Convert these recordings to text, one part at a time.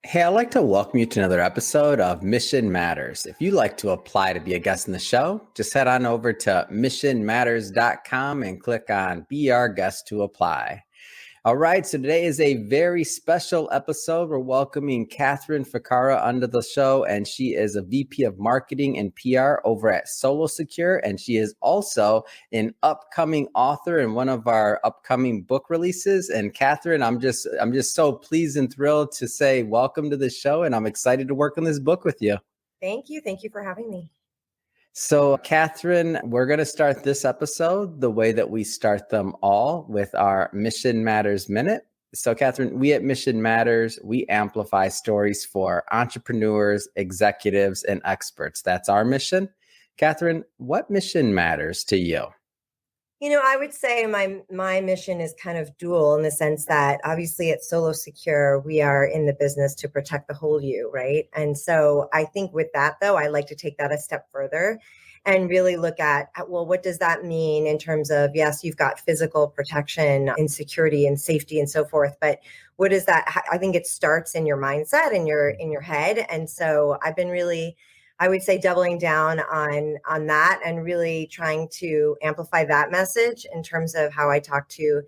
Hey, I'd like to welcome you to another episode of Mission Matters. If you'd like to apply to be a guest in the show, just head on over to missionmatters.com and click on Be Our Guest to apply. All right, so today is a very special episode. We're welcoming Catherine Ficarra onto the show, and she is a VP of Marketing and PR over at Solo Secure, and she is also an upcoming author in one of our upcoming book releases. And Catherine, I'm just so pleased and thrilled to say welcome to the show, and I'm excited to work on this book with you. Thank you. Thank you for having me. So, Catherine, we're going to start this episode the way that we start them all with our Mission Matters Minute. So, Catherine, we at Mission Matters, we amplify stories for entrepreneurs, executives, and experts. That's our mission. Catherine, what mission matters to you? I would say my mission is kind of dual in the sense that obviously at Solo Secure, we are in the business to protect the whole you, right? And so I think with that, though, I like to take that a step further and really look at, well, what does that mean in terms of, yes, you've got physical protection and security and safety and so forth, but what is that? I think it starts in your mindset and your head. And so I've been really, I would say, doubling down on that and really trying to amplify that message in terms of how I talk to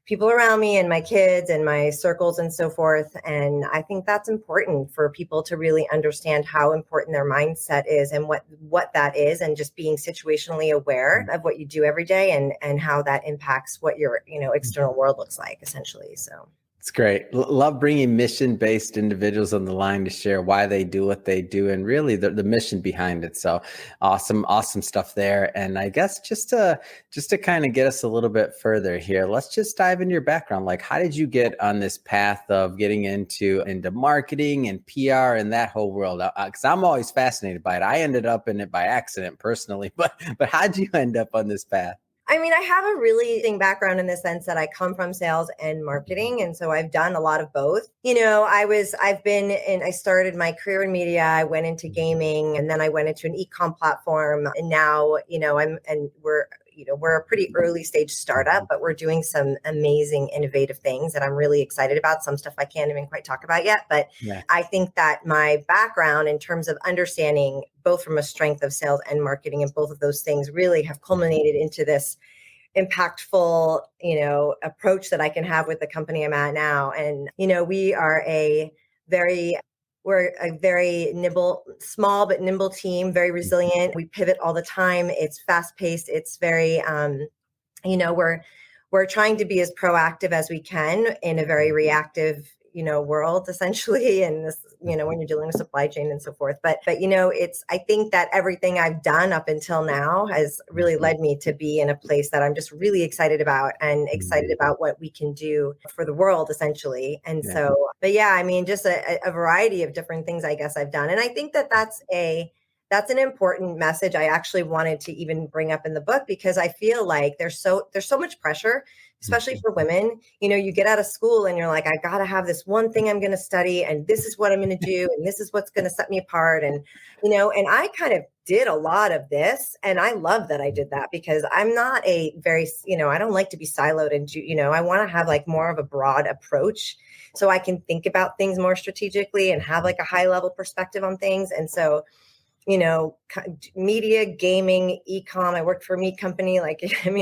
people around me and my kids and my circles and so forth. And I think that's important for people to really understand how important their mindset is and what that is, and just being situationally aware of what you do every day and how that impacts what your external world looks like, essentially. So It's great. Love bringing mission-based individuals on the line to share why they do what they do and really the mission behind it. So awesome stuff there. And I guess just to kind of get us a little bit further here, let's just dive into your background. Like, how did you get on this path of getting into marketing and PR and that whole world? Because I'm always fascinated by it. I ended up in it by accident personally, but how did you end up on this path? I mean, I have a really interesting background in the sense that I come from sales and marketing. And so I've done a lot of both. I started my career in media. I went into gaming, and then I went into an e-com platform. And now, we're a pretty early stage startup, but we're doing some amazing, innovative things that I'm really excited about. Some stuff I can't even quite talk about yet, but Yeah. I think that my background in terms of understanding both from a strength of sales and marketing, and both of those things really have culminated into this impactful, approach that I can have with the company I'm at now. And, we're a very nimble, small but nimble team, very resilient. We pivot all the time. It's fast paced. It's very, we're trying to be as proactive as we can in a very reactive, world, essentially. And this, when you're dealing with supply chain and so forth. But I think that everything I've done up until now has really led me to be in a place that I'm just really excited about, and excited about what we can do for the world, essentially. And Yeah. so, but yeah, I mean, just a variety of different things I guess I've done. And I think that that's an important message I actually wanted to even bring up in the book, because I feel like there's so much pressure, especially for women. You get out of school and you're like, I got to have this one thing I'm going to study, and this is what I'm going to do, and this is what's going to set me apart. And and I kind of did a lot of this, and I love that I did that, because I'm not a very, I don't like to be siloed, and I want to have like more of a broad approach so I can think about things more strategically and have like a high level perspective on things. And so media, gaming, e-com. I worked for a meat company,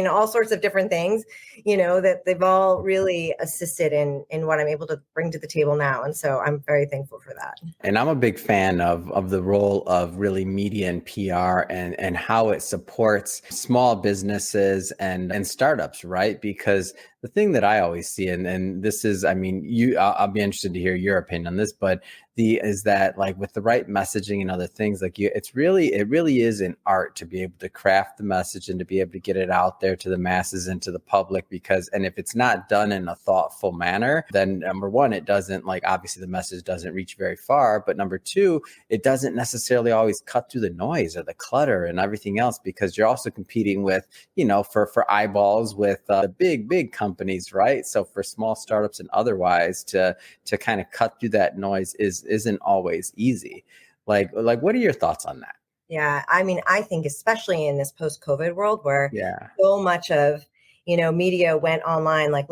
all sorts of different things, that they've all really assisted in what I'm able to bring to the table now. And so I'm very thankful for that. And I'm a big fan of the role of really media and PR and how it supports small businesses and startups, right? Because the thing that I always see, and this is, I mean, I'll be interested to hear your opinion on this, but is that like with the right messaging and other things, it really is an art to be able to craft the message and to be able to get it out there to the masses and to the public, and if it's not done in a thoughtful manner, then number one, it doesn't, like, obviously the message doesn't reach very far, but number two, it doesn't necessarily always cut through the noise or the clutter and everything else, because you're also competing with, for eyeballs with the big companies, right? So for small startups and otherwise to kind of cut through that noise isn't always easy. Like what are your thoughts on that? Yeah, I mean, I think especially in this post-COVID world where Yeah. so much of, media went online, like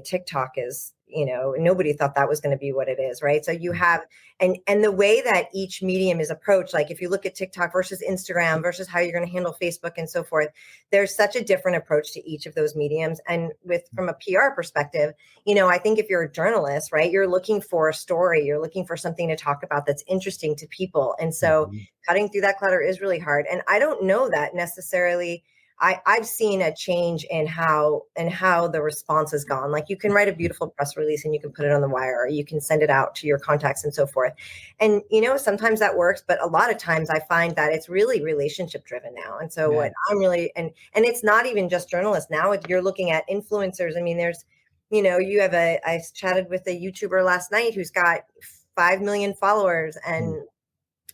TikTok is nobody thought that was going to be what it is, right? So you have, and the way that each medium is approached, like if you look at TikTok versus Instagram versus how you're going to handle Facebook and so forth, there's such a different approach to each of those mediums. And from a PR perspective, I think if you're a journalist, right, you're looking for a story, you're looking for something to talk about that's interesting to people. And so cutting through that clutter is really hard. And I don't know that necessarily. I've seen a change in how the response has gone. Like you can write a beautiful press release and you can put it on the wire, or you can send it out to your contacts and so forth. And, sometimes that works, but a lot of times I find that it's really relationship driven now. And so what I'm really, and it's not even just journalists now, you're looking at influencers. I mean, there's, you have I chatted with a YouTuber last night who's got 5 million followers, and,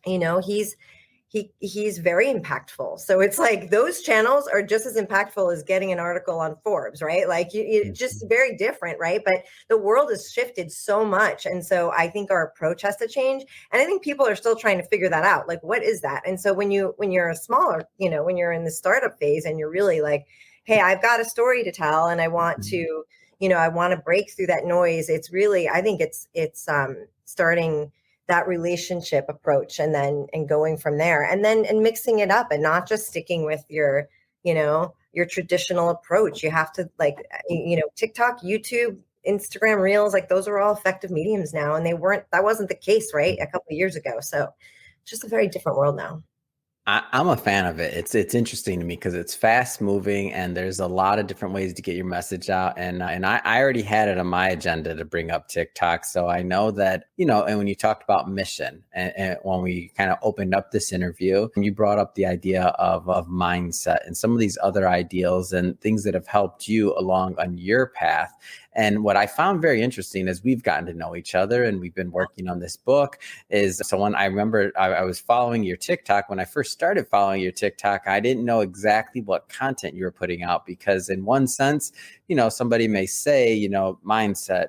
he's very impactful. So it's like those channels are just as impactful as getting an article on Forbes, right? Like just very different, right? But the world has shifted so much. And so I think our approach has to change. And I think people are still trying to figure that out. Like, what is that? And so when you're a smaller, when you're in the startup phase and you're really like, hey, I've got a story to tell and I want to, I want to break through that noise. It's really, I think it's starting that relationship approach and going from there and mixing it up and not just sticking with your traditional approach. You have to TikTok, YouTube, Instagram Reels, like those are all effective mediums now. And that wasn't the case, right, a couple of years ago. So just a very different world now. I'm a fan of it. It's interesting to me because it's fast moving and there's a lot of different ways to get your message out. And I already had it on my agenda to bring up TikTok. So I know that, and when you talked about mission and when we kind of opened up this interview, you brought up the idea of mindset and some of these other ideals and things that have helped you along on your path. And what I found very interesting as we've gotten to know each other and we've been working on this book is, so when I remember I was following your TikTok, when I first started following your TikTok, I didn't know exactly what content you were putting out because in one sense, somebody may say, mindset,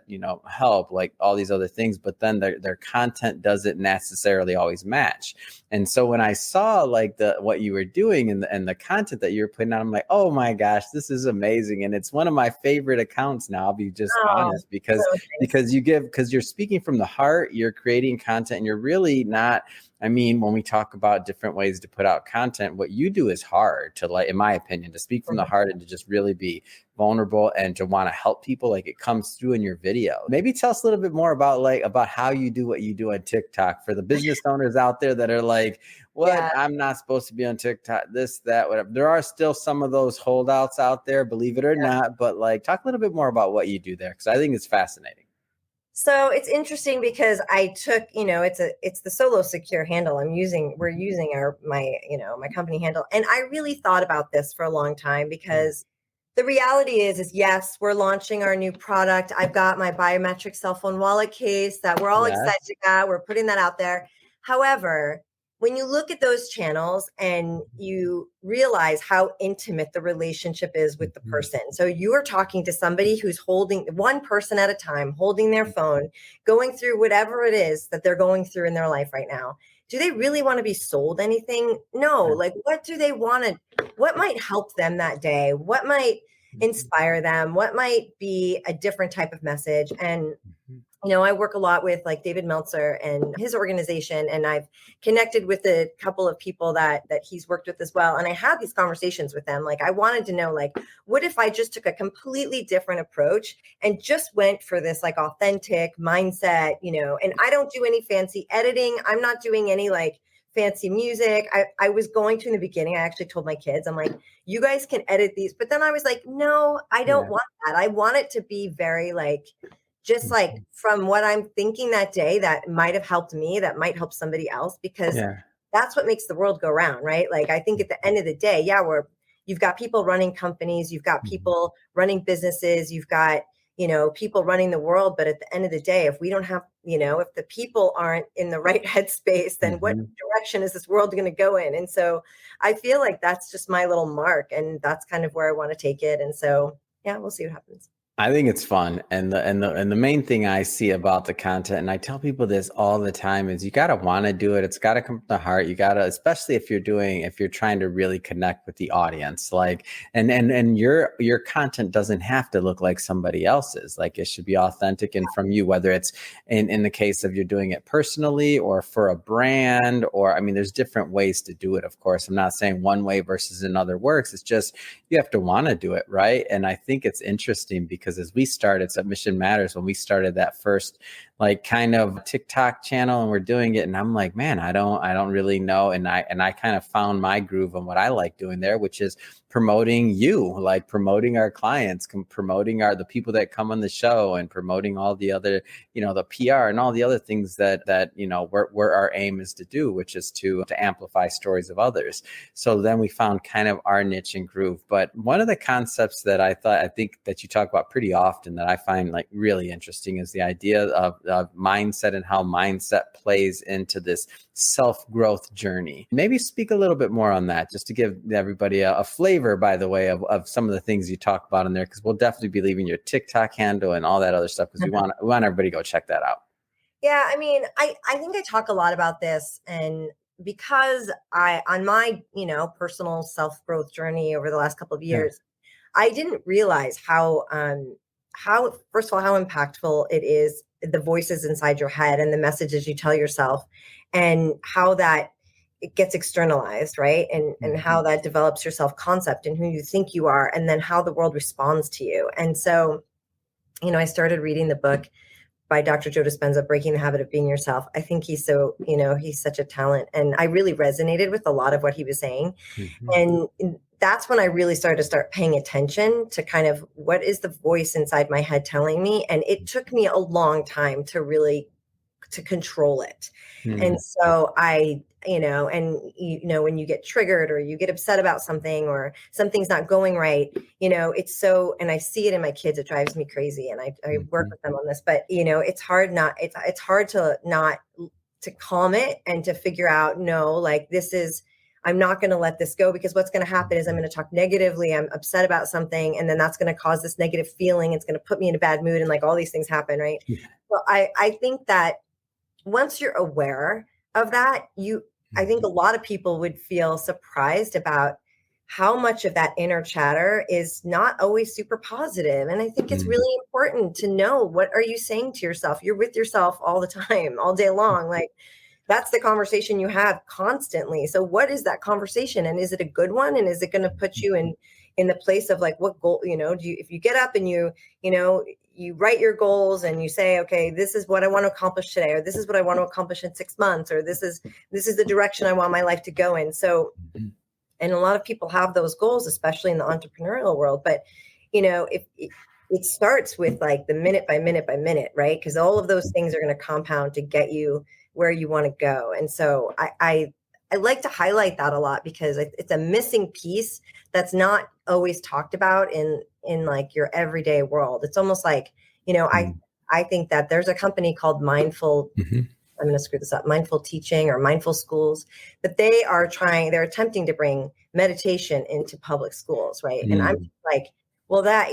help, like all these other things, but then their content doesn't necessarily always match. And so when I saw like what you were doing and the content that you were putting out, I'm like, oh my gosh, this is amazing. And it's one of my favorite accounts now, I'll be just honest, because you're speaking from the heart, you're creating content and you're really not, when we talk about different ways to put out content, what you do is hard to, like, in my opinion, to speak from the heart and to just really be vulnerable and to want to help people. Like it comes through in your video. Maybe tell us a little bit more about how you do what you do on TikTok for the business owners out there that are like, what? Yeah. I'm not supposed to be on TikTok, this, that, whatever. There are still some of those holdouts out there, believe it or not, but like talk a little bit more about what you do there. Cause I think it's fascinating. So it's interesting because I took, it's the Solo Secure handle we're using my company handle. And I really thought about this for a long time because the reality is yes, we're launching our new product. I've got my biometric cell phone wallet case that we're all excited about. We're putting that out there. However, when you look at those channels and you realize how intimate the relationship is with the person. So you are talking to somebody who's holding one person at a time, holding their phone, going through whatever it is that they're going through in their life right now. Do they really want to be sold anything? No. Like, what do they want to, what might help them that day? What might inspire them? What might be a different type of message? And I work a lot with like David Meltzer and his organization, and I've connected with a couple of people that he's worked with as well. And I had these conversations with them. Like, I wanted to know, like, what if I just took a completely different approach and just went for this like authentic mindset, and I don't do any fancy editing. I'm not doing any like fancy music. I was going to in the beginning. I actually told my kids, I'm like, you guys can edit these. But then I was like, no, I don't want that. I want it to be very like, just like from what I'm thinking that day that might have helped me, that might help somebody else, because that's what makes the world go round, right? Like, I think at the end of the day, you've got people running companies, you've got people running businesses, you've got, people running the world. But at the end of the day, if we don't have, if the people aren't in the right headspace, then what direction is this world going to go in? And so I feel like that's just my little mark, and that's kind of where I want to take it. And so, we'll see what happens. I think it's fun. And the main thing I see about the content, and I tell people this all the time, is you gotta want to do it. It's gotta come from the heart. You gotta, especially if you're trying to really connect with the audience. Like, and your content doesn't have to look like somebody else's. Like, it should be authentic and from you, whether it's in the case of you're doing it personally or for a brand, or I mean, there's different ways to do it, of course. I'm not saying one way versus another works. It's just you have to want to do it, right? And I think it's interesting because as we started Submission Matters, when we started that first like kind of TikTok channel and we're doing it, and I'm like, man, I don't really know. And I kind of found my groove on what I like doing there, which is promoting you, like promoting our clients, promoting the people that come on the show, and promoting all the other, the PR and all the other things that where our aim is to do, which is to amplify stories of others. So then we found kind of our niche and groove. But one of the concepts that I think that you talk about pretty often that I find like really interesting is the idea of mindset and how mindset plays into this self-growth journey. Maybe speak a little bit more on that, just to give everybody a flavor, by the way, of some of the things you talk about in there, because we'll definitely be leaving your TikTok handle and all that other stuff, because we want everybody to go check that out. Yeah, I mean, I think I talk a lot about this, and because on my, personal self-growth journey over the last couple of years, I didn't realize how first of all, how impactful it is, the voices inside your head and the messages you tell yourself, and how that it gets externalized, right? And how that develops your self-concept and who you think you are, and then how the world responds to you. And so, I started reading the book by Dr. Joe Dispenza, Breaking the Habit of Being Yourself. I think he's he's such a talent. And I really resonated with a lot of what he was saying. And that's when I really started to paying attention to kind of what is the voice inside my head telling me. And it took me a long time to really to control it. And so when you get triggered or you get upset about something or something's not going right, it's so, and I see it in my kids, it drives me crazy. And I work with them on this, but it's hard to not to calm it and to figure out, no, like I'm not going to let this go, because what's going to happen is I'm going to talk negatively. I'm upset about something, and then that's going to cause this negative feeling. It's going to put me in a bad mood, and like all these things happen, right? Well, I think that once you're aware of that, I think a lot of people would feel surprised about how much of that inner chatter is not always super positive. And I think it's really important to know, what are you saying to yourself? You're with yourself all the time, all day long. Like, that's the conversation you have constantly. So what is that conversation? And is it a good one? And is it going to put you in the place of like, what goal, if you get up and you write your goals and you say, okay, this is what I want to accomplish today, or this is what I want to accomplish in 6 months, or this is the direction I want my life to go in. So, and a lot of people have those goals, especially in the entrepreneurial world, but if it starts with like the minute by minute by minute, right? Because all of those things are going to compound to get you where you want to go. And so I like to highlight that a lot, because it's a missing piece that's not always talked about in like your everyday world. It's almost like, I think that there's a company called Mindful, I'm going to screw this up, Mindful Teaching or Mindful Schools, but they're attempting to bring meditation into public schools, right? And I'm like, well, that,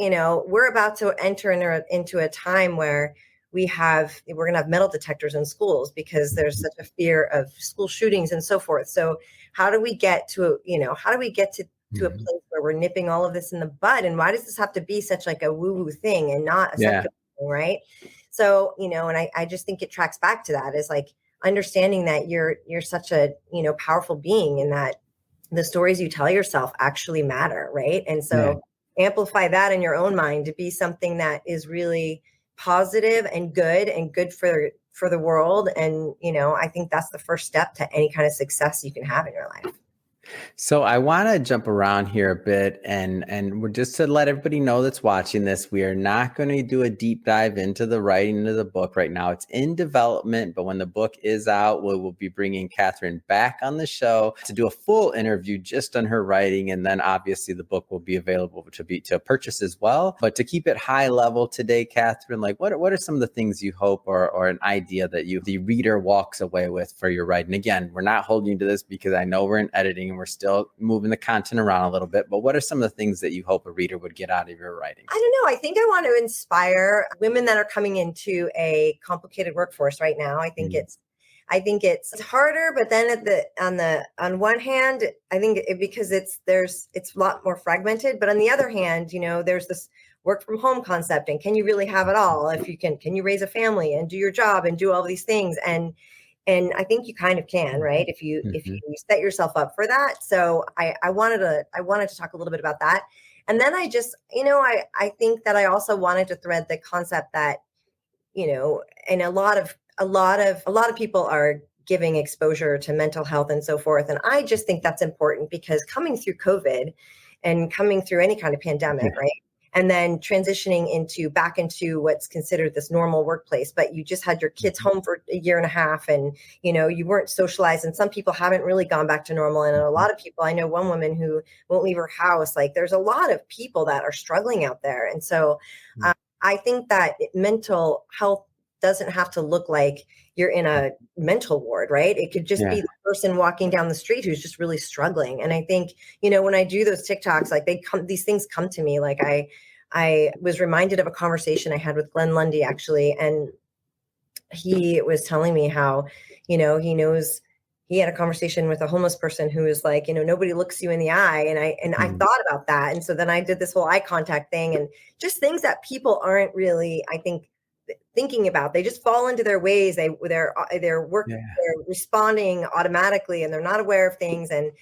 we're about to enter into a time where we're going to have metal detectors in schools, because there's such a fear of school shootings and so forth. So how do we get to a place where we're nipping all of this in the bud? And why does this have to be such like a woo-woo thing and not a secular thing, right? So, and I just think it tracks back to that, is like understanding that you're such a, powerful being, and that the stories you tell yourself actually matter, right? And so amplify that in your own mind to be something that is really positive and good for the world. And, I think that's the first step to any kind of success you can have in your life. So I want to jump around here a bit, and we're just to let everybody know that's watching this, we are not going to do a deep dive into the writing of the book right now. It's in development, but when the book is out, we will be bringing Catherine back on the show to do a full interview just on her writing, and then obviously the book will be available to purchase as well. But to keep it high level today, Catherine, like what are some of the things you hope or an idea that the reader walks away with for your writing? Again, we're not holding you to this, because I know we're in editing. We're still moving the content around a little bit, but what are some of the things that you hope a reader would get out of your writing? I don't know. I think I want to inspire women that are coming into a complicated workforce right now. I think it's harder, but then on one hand, I think because it's a lot more fragmented, but on the other hand, there's this work from home concept, and can you really have it all? If you can you raise a family and do your job and do all these things? And I think you kind of can, right? If you set yourself up for that. So I wanted to talk a little bit about that. And then I just, I think that I also wanted to thread the concept that, and a lot of people are giving exposure to mental health and so forth. And I just think that's important because coming through COVID and coming through any kind of pandemic, right? And then transitioning back into what's considered this normal workplace, but you just had your kids home for a year and a half and, you weren't socialized, and some people haven't really gone back to normal. And a lot of people, I know one woman who won't leave her house. Like there's a lot of people that are struggling out there. And so I think that mental health doesn't have to look like you're in a mental ward, right? It could just be the person walking down the street who's just really struggling. And I think, when I do those TikToks, like these things come to me. Like I was reminded of a conversation I had with Glenn Lundy actually. And he was telling me how, he knows he had a conversation with a homeless person who was like, nobody looks you in the eye. And I thought about that. And so then I did this whole eye contact thing, and just things that people aren't really, I think, thinking about. They just fall into their ways. They're responding automatically, and they're not aware of things. And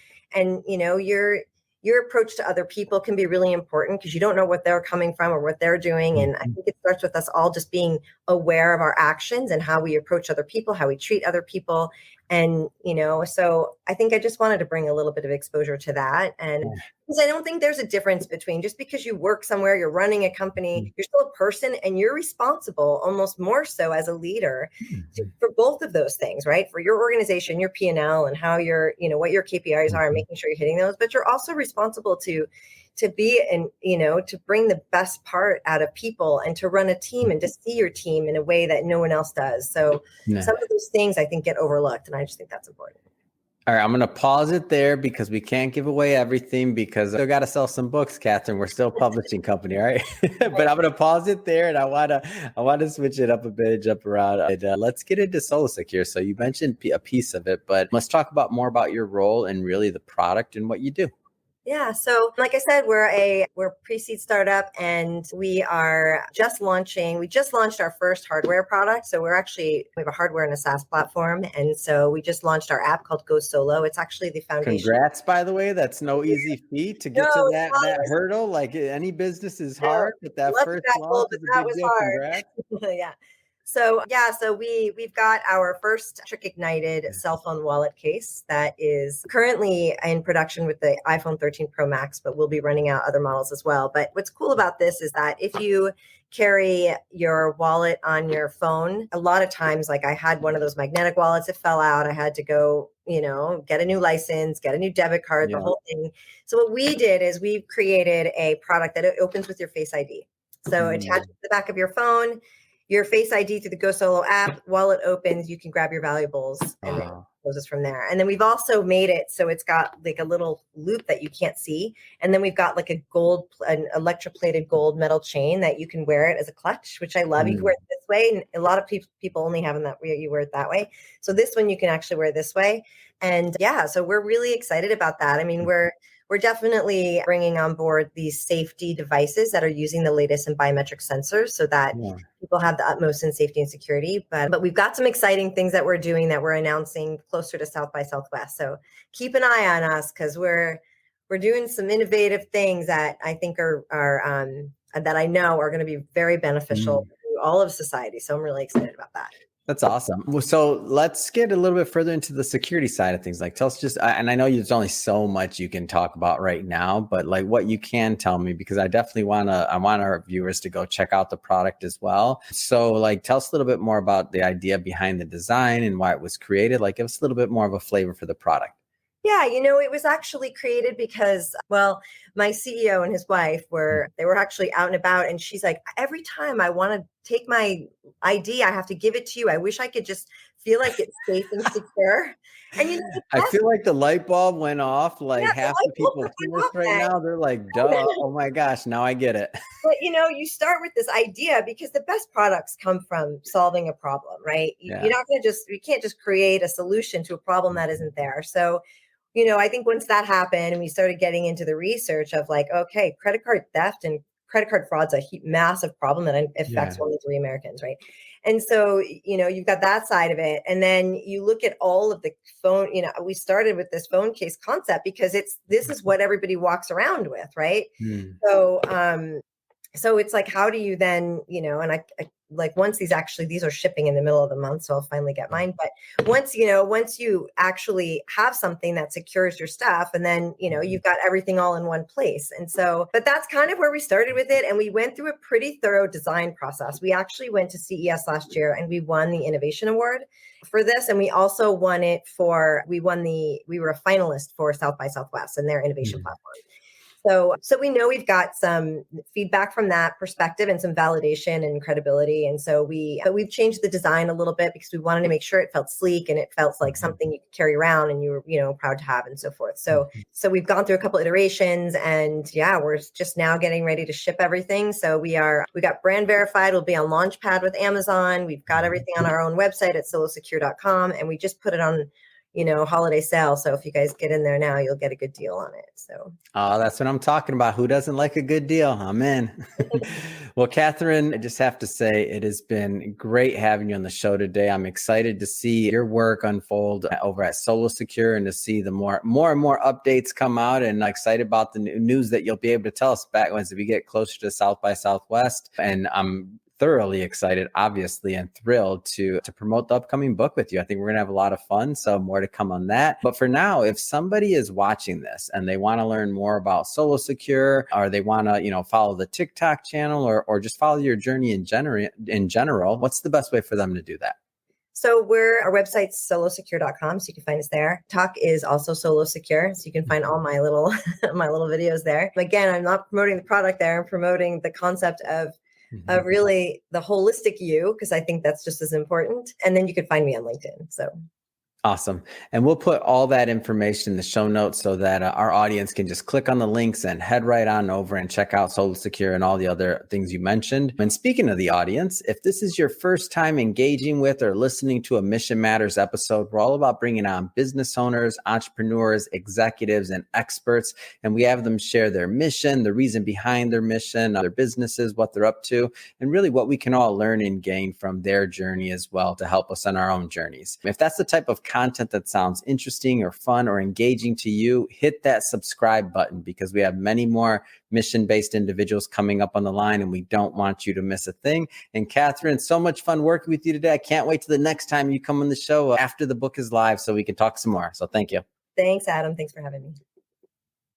your approach to other people can be really important because you don't know what they're coming from or what they're doing. And I think it starts with us all just being aware of our actions and how we approach other people, how we treat other people. And, so I think I just wanted to bring a little bit of exposure to that. And because I don't think there's a difference between just because you work somewhere, you're running a company, you're still a person, and you're responsible almost more so as a leader for both of those things, right? For your organization, your P&L, and how what your KPIs are, and making sure you're hitting those, but you're also responsible to be and, to bring the best part out of people and to run a team and to see your team in a way that no one else does. So some of those things I think get overlooked, and I just think that's important. All right, I'm going to pause it there because we can't give away everything because I got to sell some books, Catherine. We're still a publishing company, all right? But I'm going to pause it there, and I want to switch it up a bit, jump around. Let's get into SoloSecure. So you mentioned a piece of it, but let's talk more about your role and really the product and what you do. Yeah. So like I said, we're pre-seed startup, and we just launched our first hardware product. So we have a hardware and a SaaS platform. And so we just launched our app called Go Solo. It's actually the foundation. Congrats, by the way. That's no easy feat to get to that hurdle. Like any business is hard, but that first launch is a big deal. Congrats. Yeah. So we've got our first Trick Ignited cell phone wallet case that is currently in production with the iPhone 13 Pro Max, but we'll be running out other models as well. But what's cool about this is that if you carry your wallet on your phone, a lot of times, like I had one of those magnetic wallets, it fell out. I had to go, get a new license, get a new debit card, the whole thing. So what we did is we created a product that it opens with your Face ID. So attached to the back of your phone, your Face ID through the Go Solo app, while it opens, you can grab your valuables and then it closes from there. And then we've also made it so it's got like a little loop that you can't see. And then we've got like an electroplated gold metal chain that you can wear it as a clutch, which I love. You can wear it this way. And a lot of people only have that way. You wear it that way. So this one you can actually wear this way. And so we're really excited about that. I mean, we're definitely bringing on board these safety devices that are using the latest in biometric sensors so that people have the utmost in safety and security. But we've got some exciting things that we're doing that we're announcing closer to South by Southwest. So keep an eye on us because we're doing some innovative things that I think are that I know are going to be very beneficial to all of society. So I'm really excited about that. That's awesome. Well, so let's get a little bit further into the security side of things. Like tell us and I know there's only so much you can talk about right now, but like what you can tell me, because I definitely want our viewers to go check out the product as well. So like, tell us a little bit more about the idea behind the design and why it was created. Like give us a little bit more of a flavor for the product. Yeah, it was actually created because, my CEO and his wife were actually out and about, and she's like, every time I want to take my ID, I have to give it to you. I wish I could just feel like it's safe and secure. And the I best, feel like the light bulb went off. yeah, Like the half light the bulb people just hear went us off right then. now, they're like, duh. Oh my gosh, now I get it. But you start with this idea because the best products come from solving a problem, right? You're Yeah. not going to you can't just create a solution to a problem that isn't there. So, I think once that happened and we started getting into the research of like, okay, credit card theft and credit card fraud's a massive problem that affects Yeah. 1 in 3 Americans, right? And so, you've got that side of it. And then you look at all of the phone, we started with this phone case concept because this is what everybody walks around with, right? Hmm. So it's like, how do you then, and I like once these are shipping in the middle of the month, so I'll finally get mine. But once you actually have something that secures your stuff, and then, you've got everything all in one place. And so, but that's kind of where we started with it. And we went through a pretty thorough design process. We actually went to CES last year and we won the Innovation Award for this. And we also we were a finalist for South by Southwest and their innovation platform. So we know we've got some feedback from that perspective and some validation and credibility. And so we've changed the design a little bit because we wanted to make sure it felt sleek and it felt like something you could carry around and you were, proud to have and so forth. So we've gone through a couple iterations and we're just now getting ready to ship everything. So we got brand verified. We'll be on Launchpad with Amazon. We've got everything on our own website at solosecure.com, and we just put it on holiday sale. So if you guys get in there now, you'll get a good deal on it. So, that's what I'm talking about. Who doesn't like a good deal? I'm in. Well, Catherine, I just have to say it has been great having you on the show today. I'm excited to see your work unfold over at Solo Secure and to see the more and more updates come out, and excited about the news that you'll be able to tell us back as we get closer to South by Southwest. And I'm thoroughly excited, obviously, and thrilled to promote the upcoming book with you. I think we're going to have a lot of fun, so more to come on that. But for now, if somebody is watching this and they want to learn more about Solo Secure, or they want to, follow the TikTok channel or just follow your journey in general, what's the best way for them to do that? So our website's solosecure.com, so you can find us there. Talk is also Solo Secure, so you can find all my little videos there. Again, I'm not promoting the product there. I'm promoting the concept of really the holistic you, because I think that's just as important. And then you can find me on LinkedIn. So awesome. And we'll put all that information in the show notes so that our audience can just click on the links and head right on over and check out Solo Secure and all the other things you mentioned. And speaking of the audience, if this is your first time engaging with or listening to a Mission Matters episode, we're all about bringing on business owners, entrepreneurs, executives, and experts. And we have them share their mission, the reason behind their mission, their businesses, what they're up to, and really what we can all learn and gain from their journey as well to help us on our own journeys. If that's the type of content that sounds interesting or fun or engaging to you, hit that subscribe button, because we have many more mission-based individuals coming up on the line and we don't want you to miss a thing. And Catherine, so much fun working with you today. I can't wait till the next time you come on the show after the book is live so we can talk some more. So thank you. Thanks, Adam. Thanks for having me.